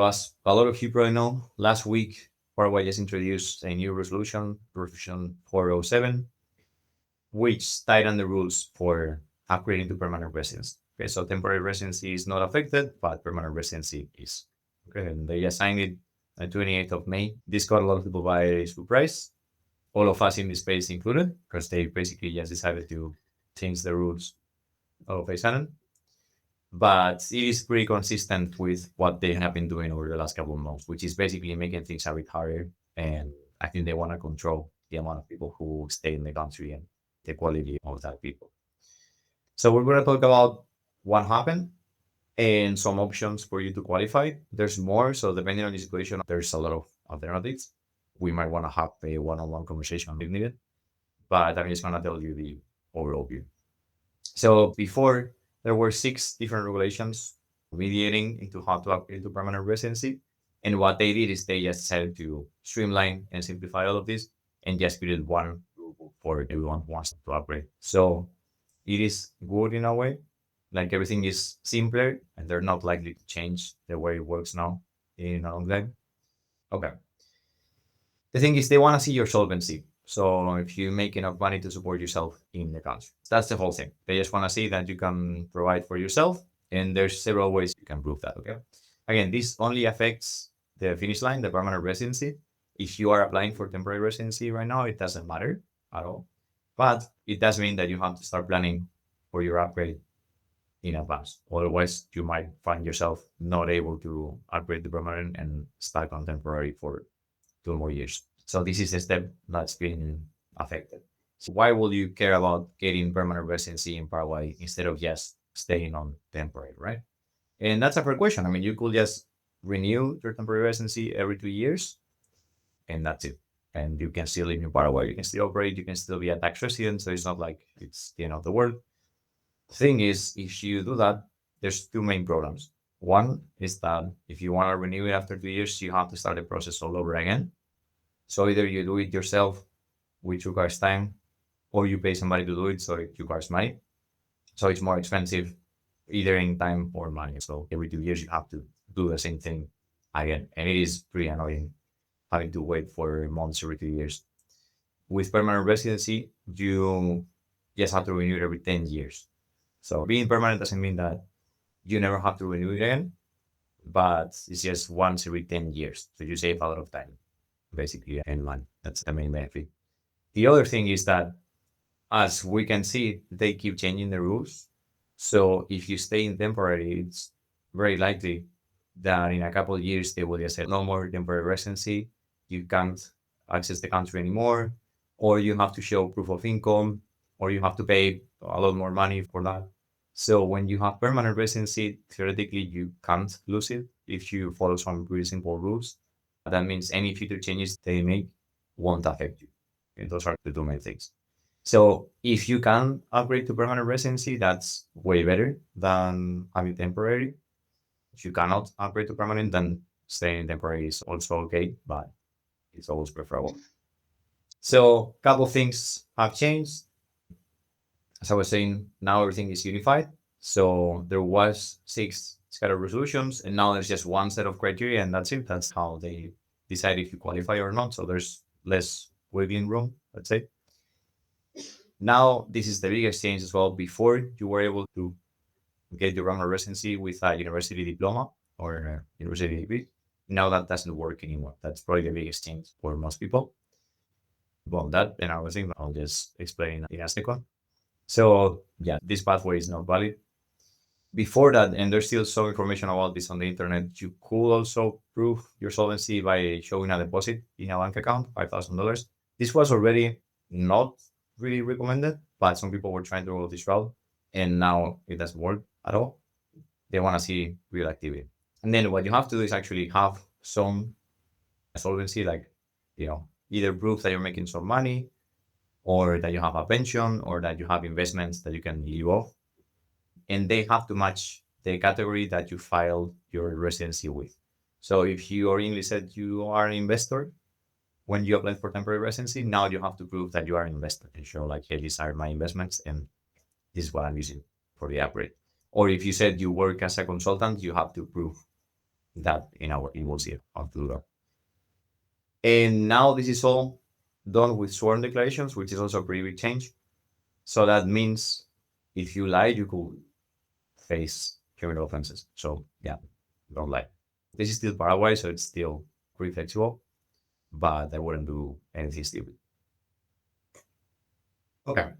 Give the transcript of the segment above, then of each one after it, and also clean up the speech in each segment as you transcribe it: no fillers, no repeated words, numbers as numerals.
As a lot of you probably know, last week Paraguay just introduced a new resolution 407, which tightened the rules for upgrading to permanent residence. Okay, so temporary residency is not affected, but permanent residency is. Okay, and they assigned it on the 28th of May. This got a lot of people by a surprise, all of us in this space included, because they basically just decided to change the rules all of a sudden. But it is pretty consistent with what they have been doing over the last couple of months, which is basically making things a bit harder. And I think they want to control the amount of people who stay in the country and the quality of that people. So we're going to talk about what happened and some options for you to qualify. There's more. So depending on the situation, there's a lot of alternatives. We might want to have a one-on-one conversation if needed, but I'm just going to tell you the overall view. So before, there were 6 different regulations mediating into how to upgrade to permanent residency. And what they did is they just decided to streamline and simplify all of this and just created one rule for everyone who wants to upgrade. So it is good in a way. Like everything is simpler and they're not likely to change the way it works now in a long time. Okay. The thing is, they want to see your solvency. So if you make enough money to support yourself in the country, that's the whole thing. They just want to see that you can provide for yourself, and there's several ways you can prove that. Okay. Again, this only affects the finish line, the permanent residency. If you are applying for temporary residency right now, it doesn't matter at all. But it does mean that you have to start planning for your upgrade in advance. Otherwise, you might find yourself not able to upgrade the permanent and stuck on temporary for 2 more years. So this is a step that's been affected. So why would you care about getting permanent residency in Paraguay instead of just staying on temporary, right? And that's a fair question. I mean, you could just renew your temporary residency every 2 years, and that's it. And you can still live in Paraguay. You can still operate. You can still be a tax resident. So it's not like it's the end of the world. The thing is, if you do that, there's 2 main problems. One is that if you want to renew it after 2 years, you have to start the process all over again. So either you do it yourself, which requires time, or you pay somebody to do it, so it requires money. So it's more expensive, either in time or money. So every 2 years, you have to do the same thing again. And it is pretty annoying having to wait for months every 2 years. With permanent residency, you just have to renew it every 10 years. So being permanent doesn't mean that you never have to renew it again, but it's just once every 10 years. So you save a lot of time, basically, and money. That's the main benefit. The other thing is that, as we can see, they keep changing the rules. So if you stay in temporary, it's very likely that in a couple of years they will just say no more temporary residency. You can't access the country anymore, or you have to show proof of income, or you have to pay a lot more money for that. So when you have permanent residency, theoretically you can't lose it if you follow some really simple rules. That means any future changes they make won't affect you. And those are the 2 main things. So if you can upgrade to permanent residency, that's way better than having temporary. If you cannot upgrade to permanent, then staying temporary is also okay, but it's always preferable. So a couple of things have changed. As I was saying, now everything is unified. So there was 6 scattered resolutions, and now there's just one set of criteria, and that's it. That's how they decide if you qualify or not. So there's less wiggling room, let's say. Now, this is the biggest change as well. Before, you were able to get your permanent residency with a university diploma or a university degree. Now that doesn't work anymore. That's probably the biggest change for most people. Well, that and I was thinking, I'll just explain in a second. So yeah, this pathway is not valid. Before that, and there's still some information about this on the internet, you could also prove your solvency by showing a deposit in a bank account, $5,000. This was already not really recommended, but some people were trying to go this route, and now it doesn't work at all. They want to see real activity. And then what you have to do is actually have some solvency, like, either proof that you're making some money, or that you have a pension, or that you have investments that you can live off. And they have to match the category that you filed your residency with. So if you originally said you are an investor, when you apply for temporary residency, now you have to prove that you are an investor and show like, hey, these are my investments and this is what I'm using for the upgrade. Or if you said you work as a consultant, you have to prove that in our you will see how to do that. And now this is all done with sworn declarations, which is also a pretty big change. So that means if you lie, you could face criminal offenses. So yeah, don't lie. This is still Paraguay, so it's still pretty flexible, but I wouldn't do anything stupid. Okay.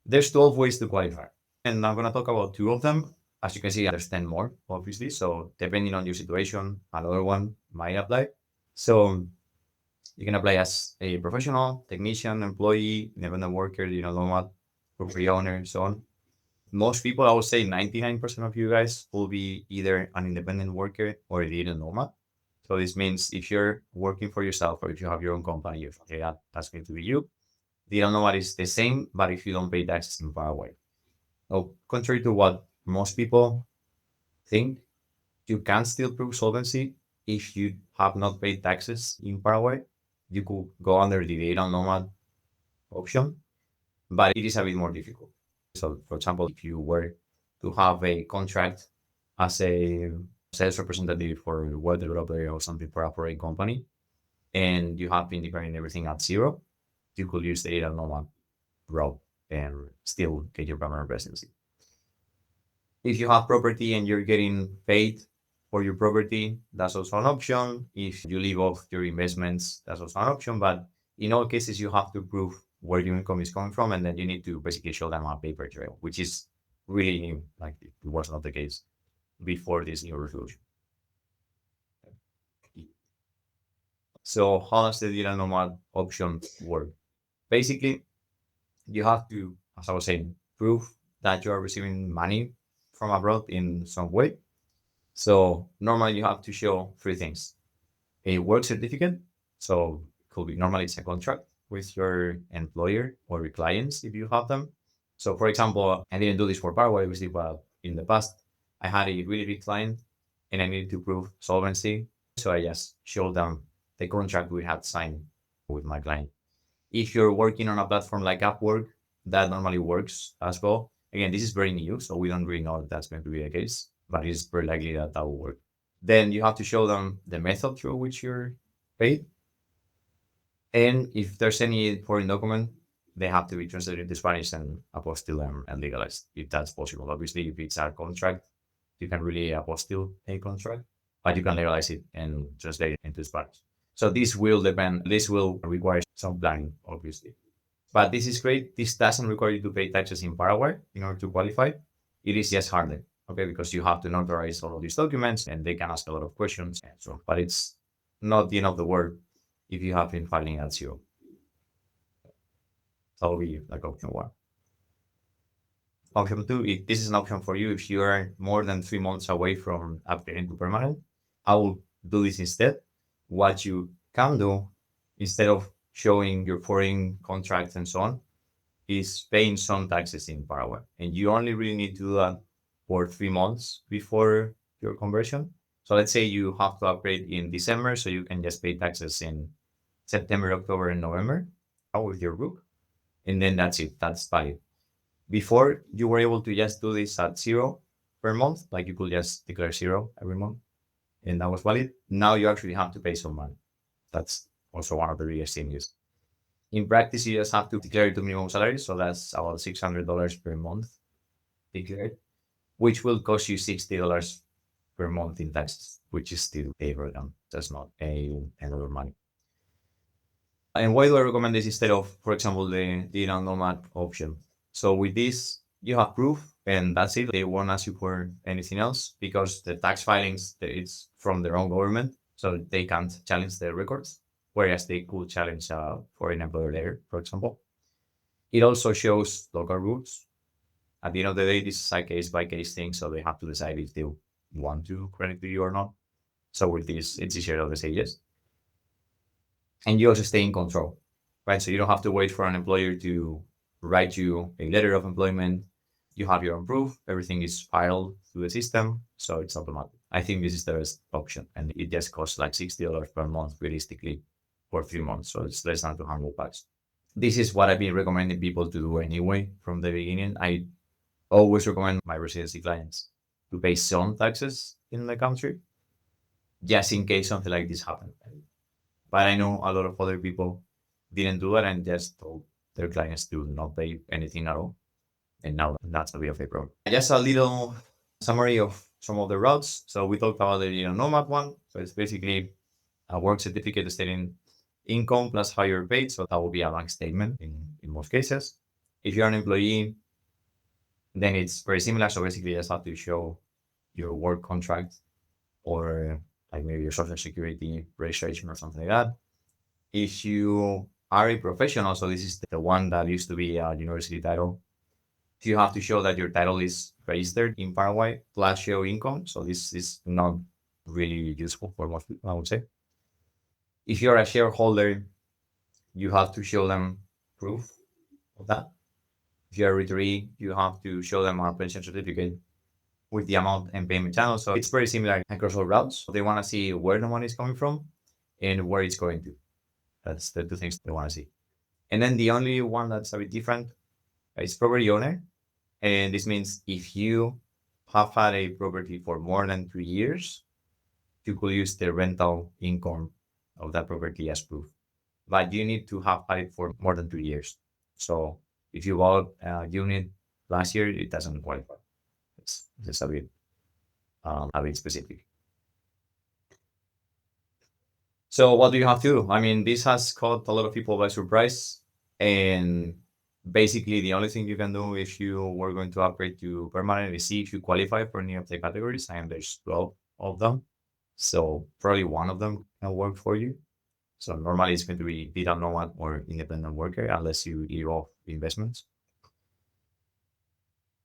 There's 12 ways to qualify. And I'm going to talk about two of them. As you can see, I understand more, obviously. So depending on your situation, another one might apply. So you can apply as a professional, technician, employee, independent worker, nomad, property owner, so on. Most people, I would say 99% of you guys will be either an independent worker or a digital nomad. So this means if you're working for yourself or if you have your own company, okay, that's going to be you. Digital nomad is the same, but if you don't pay taxes in Paraguay. So contrary to what most people think, you can still prove solvency if you have not paid taxes in Paraguay. You could go under the digital nomad option, but it is a bit more difficult. So, for example, if you were to have a contract as a sales representative for a web developer or something for a company, and you have been declaring everything at zero, you could use the data nomad route and still get your permanent residency. If you have property and you're getting paid for your property, that's also an option. If you live off your investments, that's also an option. But in all cases, you have to prove where your income is coming from, and then you need to basically show them a paper trail, which is really new. Like it was not the case before this new resolution. So how does the digital nomad option work? Basically, you have to, as I was saying, prove that you are receiving money from abroad in some way. So normally you have to show three things: a work certificate. So could be normally it's a contract with your employer or your clients if you have them. So for example, I didn't do this for Paraguay, obviously, but in the past I had a really big client and I needed to prove solvency. So I just showed them the contract we had signed with my client. If you're working on a platform like Upwork, that normally works as well. Again, this is very new, so we don't really know if that's going to be the case, but it's very likely that that will work. Then you have to show them the method through which you're paid. And if there's any foreign document, they have to be translated to Spanish and apostille and legalized, if that's possible. Obviously, if it's a contract, you can really apostille a contract, but you can legalize it and translate it into Spanish. So this will require some planning, obviously. But this is great. This doesn't require you to pay taxes in Paraguay in order to qualify. It is just harder, okay, because you have to notarize all of these documents and they can ask a lot of questions. And so, but it's not the end of the world if you have been filing at zero. That will be like option one. Option two, if this is an option for you, if you are more than 3 months away from upgrading to permanent, I will do this instead. What you can do instead of showing your foreign contracts and so on is paying some taxes in Paraguay. And you only really need to do that for 3 months before your conversion. So let's say you have to upgrade in December, so you can just pay taxes in September, October, and November with your group. And then that's it. That's valid. Before you were able to just do this at zero per month, like you could just declare zero every month, and that was valid. Now you actually have to pay some money. That's also one of the biggest changes. In practice, you just have to declare it to minimum salary, so that's about $600 per month declared, which will cost you $60 per month in taxes, which is still a burden. That's not another money. And why do I recommend this instead of, for example, the digital nomad option? So with this, you have proof, and that's it. They won't ask you for anything else because the tax filings it's from their own government, so they can't challenge the records. Whereas they could challenge foreign employer there, for example. It also shows local rules. At the end of the day, this is a case by case thing, so they have to decide if they want to credit to you or not. So with this, it's easier to say yes. And you also stay in control, right? So you don't have to wait for an employer to write you a letter of employment. You have your own proof. Everything is filed through the system, so it's automatic. I think this is the best option, and it just costs like $60 per month, realistically, for 3 months. So it's less than 200 bucks. This is what I've been recommending people to do anyway from the beginning. I always recommend my residency clients to pay some taxes in the country just in case something like this happened. But I know a lot of other people didn't do that and just told their clients to not pay anything at all. And now that's a bit of a problem. Just a little summary of some of the routes. So we talked about the Nomad one. So it's basically a work certificate stating income plus how you're paid. So that will be a bank statement in most cases. If you're an employee, then it's very similar. So basically, you just have to show your work contract or like maybe your social security registration or something like that. If you are a professional, so this is the one that used to be a university title, you have to show that your title is registered in Paraguay plus show income. So this is not really useful for most people, I would say. If you're a shareholder, you have to show them proof of that. If you're a retiree, you have to show them a pension certificate with the amount and payment channel. So it's very similar across all routes. They want to see where the money is coming from and where it's going to. That's the two things they want to see. And then the only one that's a bit different is property owner. And this means if you have had a property for more than 3 years, you could use the rental income of that property as proof. But you need to have had it for more than 3 years. So if you bought a unit last year, it doesn't qualify. It's just a bit specific. So what do you have to do? I mean, this has caught a lot of people by surprise. And basically, the only thing you can do if you were going to upgrade to permanent is see if you qualify for any of the categories. And there's 12 of them. So probably one of them can work for you. So normally it's going to be digital nomad or independent worker unless you leave off investments.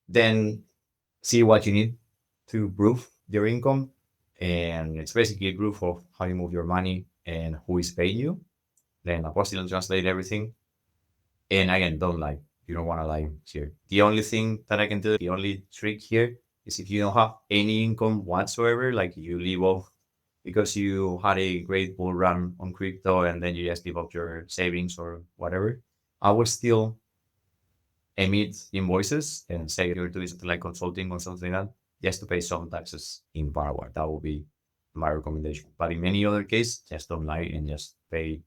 Then see what you need to prove your income. And it's basically proof of how you move your money and who is paying you. Then apostille translate everything. And again, don't lie. You don't want to lie here. The only thing that I can do, the only trick here is if you don't have any income whatsoever, like you leave off because you had a great bull run on crypto and then you just leave off your savings or whatever, I would still emit invoices and say you're doing something like consulting or something like that, just to pay some taxes in Paraguay. That would be my recommendation. But in any other case, just don't lie and just pay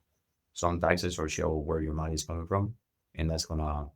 some taxes or show where your money is coming from. And that's gonna